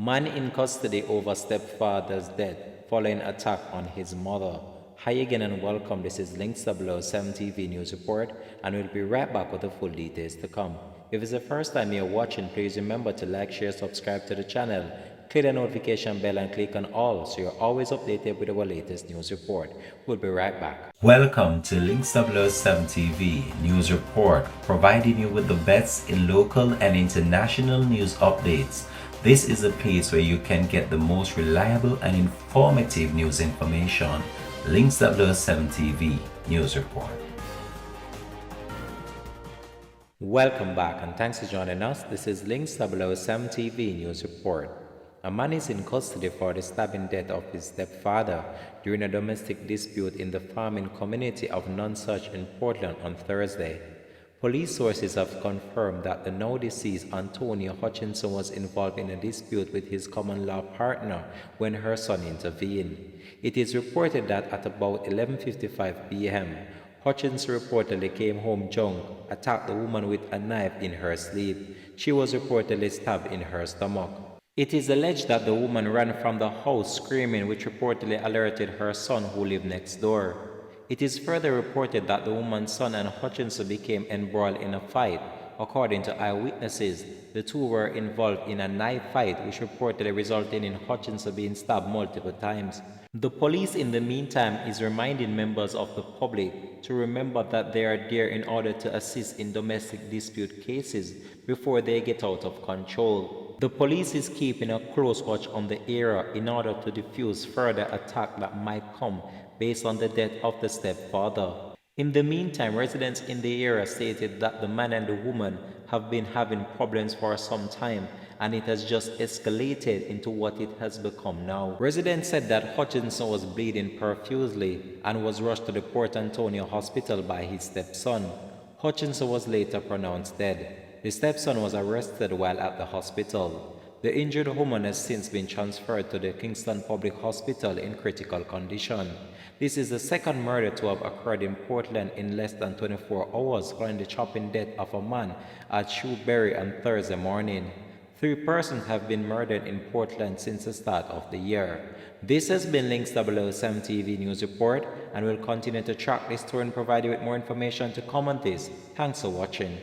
Man in custody over stepfather's death following attack on his mother. Hi again and welcome. This is L0ver TV News Report, and we'll be right back with the full details to come. If it's the first time you're watching, please remember to like, share, subscribe to the channel, click the notification bell and click on all so you're always updated with our latest news report. We'll be right back. Welcome to L0ver TV News Report, providing you with the best in local and international news updates. This is a place where you can get the most reliable and informative news information. L0ver TV News Report. Welcome back and thanks for joining us. This is L0ver TV News Report. A man is in custody for the stabbing death of his stepfather during a domestic dispute in the farming community of Nonsuch in Portland on Thursday. Police sources have confirmed that the now deceased Antonia Hutchinson was involved in a dispute with his common-law partner when her son intervened. It is reported that at about 11:55 p.m., Hutchinson reportedly came home drunk, attacked the woman with a knife in her sleeve. She was reportedly stabbed in her stomach. It is alleged that the woman ran from the house screaming, which reportedly alerted her son who lived next door. It is further reported that the woman's son and Hutchinson became embroiled in a fight. According to eyewitnesses, the two were involved in a knife fight which reportedly resulted in Hutchinson being stabbed multiple times. The police in the meantime is reminding members of the public to remember that they are there in order to assist in domestic dispute cases before they get out of control. The police is keeping a close watch on the area in order to defuse further attack that might come based on the death of the stepfather. In the meantime, residents in the area stated that the man and the woman have been having problems for some time, and it has just escalated into what it has become now. Residents said that Hutchinson was bleeding profusely and was rushed to the Port Antonio Hospital by his stepson. Hutchinson was later pronounced dead. The stepson was arrested while at the hospital. The injured woman has since been transferred to the Kingston Public Hospital in critical condition. This is the second murder to have occurred in Portland in less than 24 hours following the chopping death of a man at Shoeberry on Thursday morning. 3 persons have been murdered in Portland since the start of the year. This has been L0ver TV News Report, and we'll continue to track this story and provide you with more information to come on this. Thanks for watching.